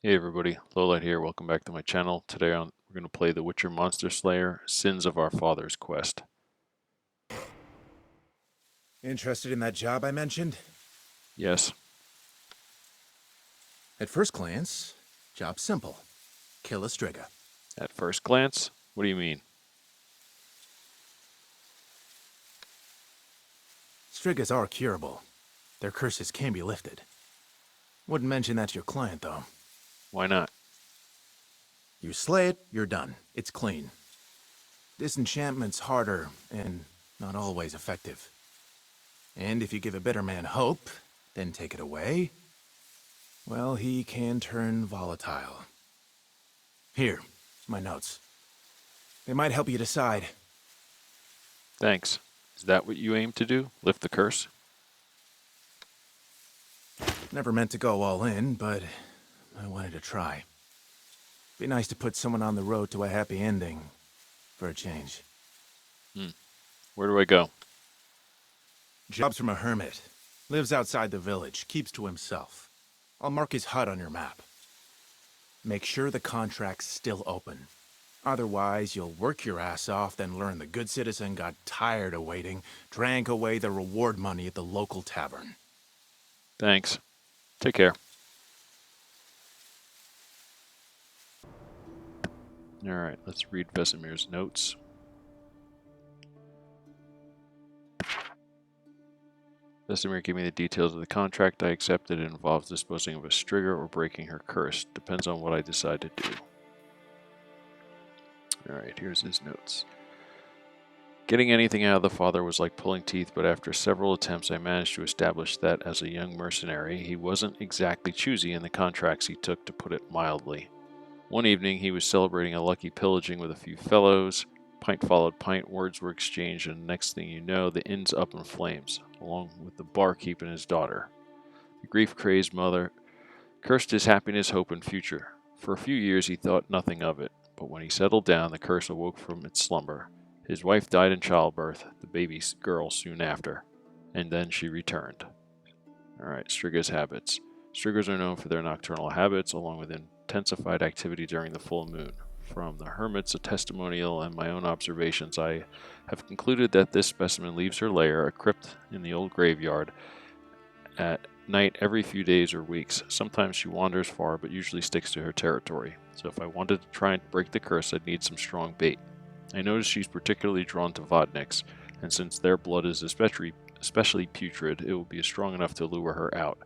Hey everybody, Lowlight here. Welcome back to my channel. Today we're going to play The Witcher Monster Slayer: Sins of Our Father's Quest. Interested in that job I mentioned? Yes, At first glance, job simple. Kill a Striga. at first glance? What do you mean? Strigas are curable. Their curses can be lifted. Wouldn't mention that to your client, though. Why not? You slay it, you're done. It's clean. Disenchantment's harder, and not always effective. And if you give a bitter man hope, then take it away, well, he can turn volatile. Here, my notes. They might help you decide. Thanks. Is that what you aim to do? Lift the curse? Never meant to go all in, but I wanted to try. Be nice to put someone on the road to a happy ending, for a change. Where do I go? Job's from a hermit. Lives outside the village, keeps to himself. I'll mark his hut on your map. Make sure the contract's still open. Otherwise, you'll work your ass off, then learn the good citizen got tired of waiting, drank away the reward money at the local tavern. Thanks. Take care. Alright, let's read Vesemir's notes. Vesemir gave me the details of the contract I accepted. It involves disposing of a Striga or breaking her curse. Depends on what I decide to do. Alright, here's his notes. Getting anything out of the father was like pulling teeth, but after several attempts I managed to establish that as a young mercenary, he wasn't exactly choosy in the contracts he took, to put it mildly. One evening he was celebrating a lucky pillaging with a few fellows. Pint followed pint, words were exchanged, and the next thing you know, the inn's up in flames, along with the barkeep and his daughter. The grief-crazed mother cursed his happiness, hope, and future. For a few years he thought nothing of it, but when he settled down, the curse awoke from its slumber. His wife died in childbirth, the baby girl soon after, and then she returned. Alright, Striga's habits. Strigas are known for their nocturnal habits, along with intensified activity during the full moon. From the hermit's testimonial and my own observations, I have concluded that this specimen leaves her lair, a crypt in the old graveyard, at night every few days or weeks. Sometimes she wanders far, but usually sticks to her territory. So if I wanted to try and break the curse, I'd need some strong bait. I noticed she's particularly drawn to vodniks, and since their blood is especially putrid, it will be strong enough to lure her out.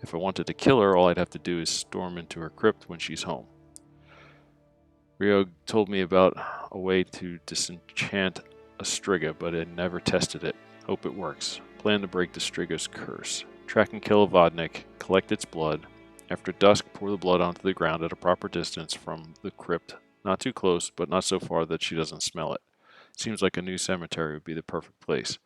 If I wanted to kill her, all I'd have to do is storm into her crypt when she's home. Rio told me about a way to disenchant a Striga, but I never tested it. Hope it works. Plan to break the Striga's curse. Track and kill a vodnik, collect its blood. After dusk, pour the blood onto the ground at a proper distance from the crypt. Not too close, but not so far that she doesn't smell it. Seems like a new cemetery would be the perfect place.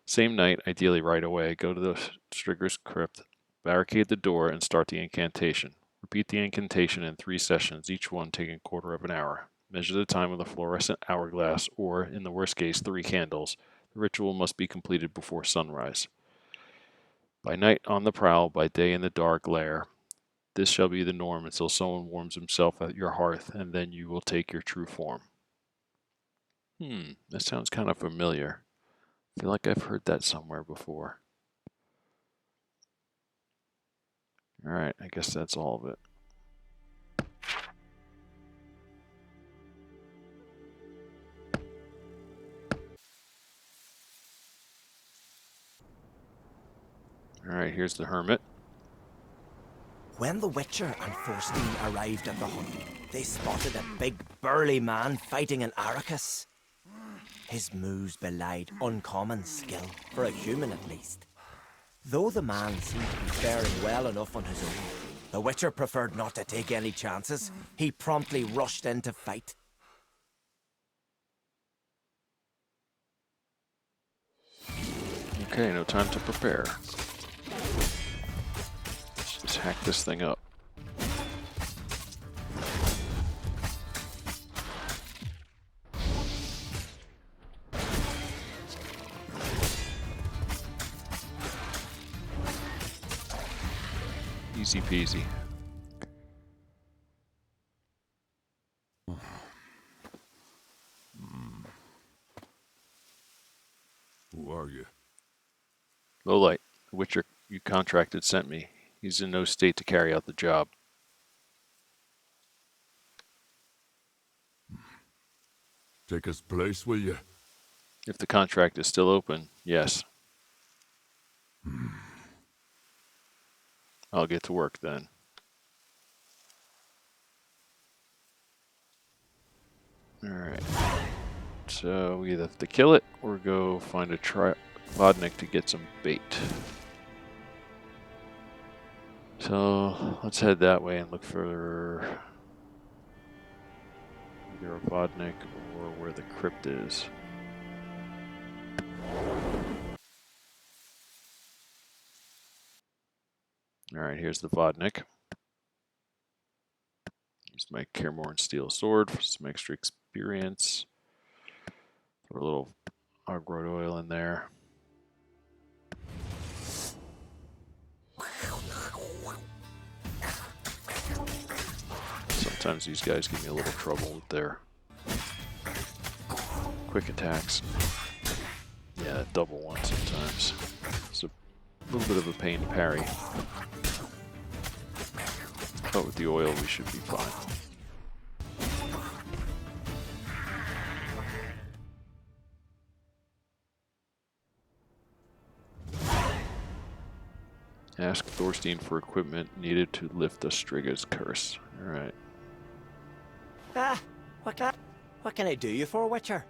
Same night, ideally right away, go to the Striga's crypt, barricade the door, and start the incantation. Repeat the incantation in 3 sessions, each one taking a quarter of an hour. Measure the time with a fluorescent hourglass, or, in the worst case, 3 candles. The ritual must be completed before sunrise. By night on the prowl, by day in the dark lair. This shall be the norm until someone warms himself at your hearth, and then you will take your true form. That sounds kind of familiar. I feel like I've heard that somewhere before. Alright, I guess that's all of it. Alright, here's the hermit. When the Witcher and Thorstein arrived at the hut, they spotted a big burly man fighting an Arrakis. His moves belied uncommon skill, for a human at least. Though the man seemed to be faring well enough on his own, the Witcher preferred not to take any chances. He promptly rushed in to fight. Okay, no time to prepare. Let's just hack this thing up. Easy peasy. Lowlight, the Witcher you contracted sent me. He's in no state to carry out the job. Take his place, will you? If the contract is still open, yes. I'll get to work then. Alright. So we either have to kill it or go find a Vodnik to get some bait. So let's head that way and look for either a Vodnik or where the crypt is. Alright, here's the Vodnik. Use my Cairmorn Steel Sword for some extra experience. Throw a little Argroid oil in there. Sometimes these guys give me a little trouble with their quick attacks. Yeah, that double one sometimes. It's a little bit of a pain to parry. But with the oil, we should be fine. Ask Thorstein for equipment needed to lift the Striga's curse. Alright. Ah, what can I do you for, Witcher?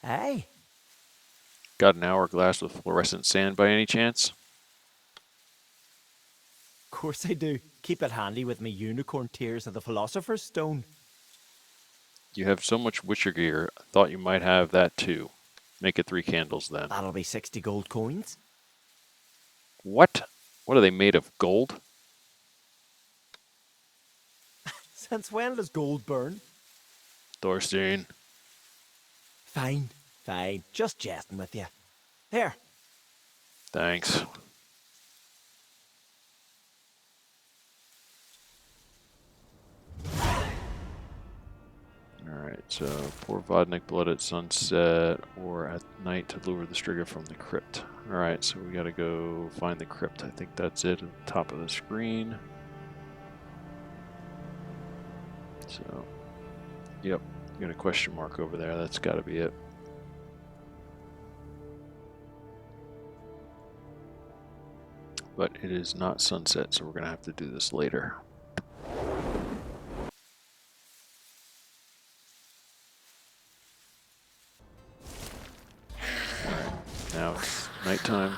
Hey, Got an hourglass with fluorescent sand by any chance? of course I do. Keep it handy with me unicorn tears of the Philosopher's Stone. You have so much Witcher gear, I thought you might have that too. Make it 3 candles then. That'll be 60 gold coins. What? What are they made of? Gold? Since when does gold burn? Thorstein. Fine, fine. Just jesting with you. Here. Thanks. Alright, so pour Vodnik blood at sunset or at night to lure the Striga from the crypt. Alright, so we gotta go find the crypt. I think that's it at the top of the screen. So, yep, got a question mark over there. That's gotta be it. But it is not sunset, so we're gonna have to do this later. Now it's nighttime.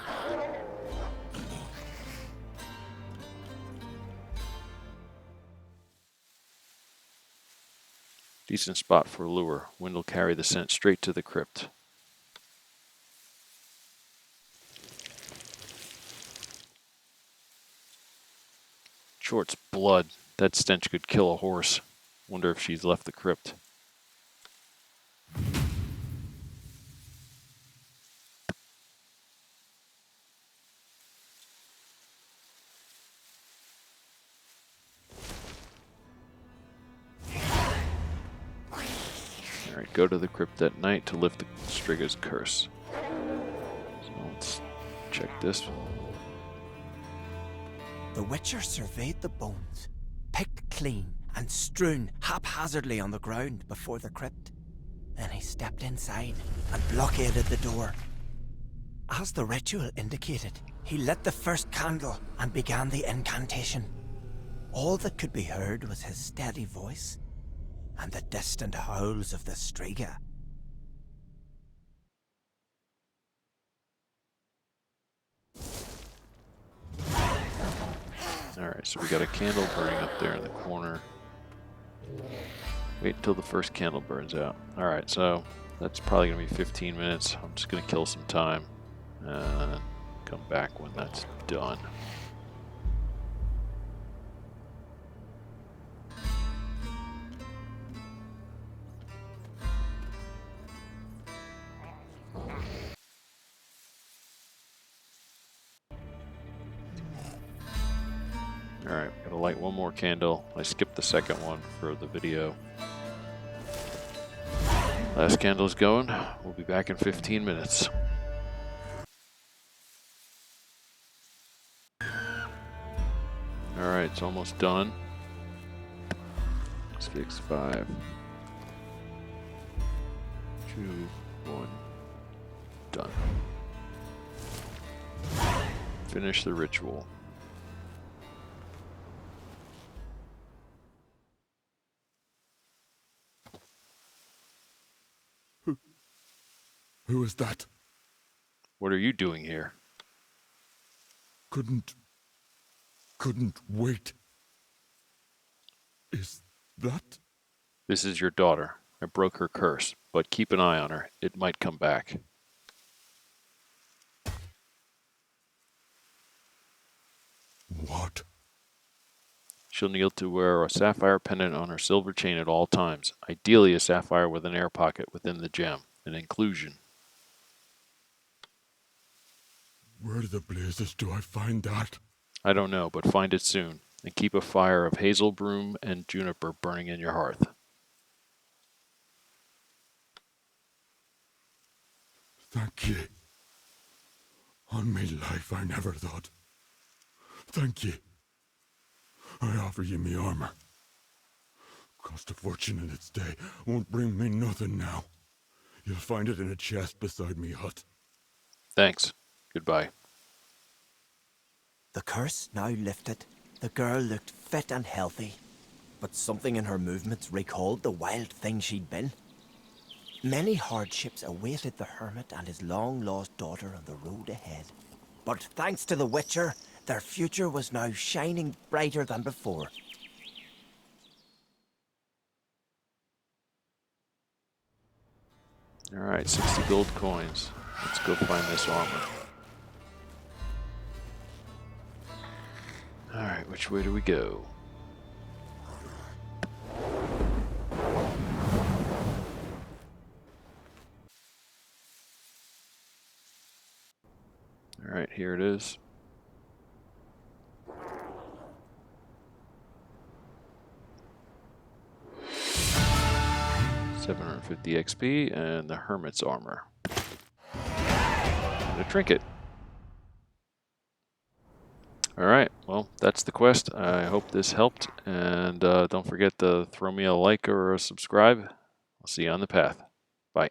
Decent spot for a lure. Wind will carry the scent straight to the crypt. Short's blood. That stench could kill a horse. Wonder if she's left the crypt. Alright, go to the crypt at night to lift the Striga's curse. So let's check this. The Witcher surveyed the bones, picked clean and strewn haphazardly on the ground before the crypt. Then he stepped inside and blockaded the door. As the ritual indicated, he lit the first candle and began the incantation. All that could be heard was his steady voice and the distant howls of the Striga. Alright, so we got a candle burning up there in the corner. Wait until the first candle burns out. Alright, so that's probably going to be 15 minutes. I'm just going to kill some time and come back when that's done. Alright, gotta light one more candle. I skipped the second one for the video. Last candle's going. We'll be back in 15 minutes. Alright, it's almost done. 6, 5, 2, 1. Done. Finish the ritual. Who is that? What are you doing here? Couldn't wait. Is that? This is your daughter. I broke her curse, but keep an eye on her. It might come back. What? She'll need to wear a sapphire pendant on her silver chain at all times. Ideally a sapphire with an air pocket within the gem. An inclusion. Where the blazes do I find that? I don't know, but find it soon. And keep a fire of hazel broom and juniper burning in your hearth. Thank ye. On me life I never thought. Thank ye. I offer ye me armor. Cost a fortune in its day, won't bring me nothing now. You'll find it in a chest beside me hut. Thanks. Goodbye. The curse now lifted, the girl looked fit and healthy, but something in her movements recalled the wild thing she'd been. Many hardships awaited the hermit and his long-lost daughter on the road ahead. But thanks to the Witcher, their future was now shining brighter than before. Alright, 60 gold coins. Let's go find this armor. Alright, which way do we go? Alright, here it is. $750 XP and the hermit's armor. And a trinket. Alright, well, that's the quest. I hope this helped, and don't forget to throw me a like or a subscribe. I'll see you on the path. Bye.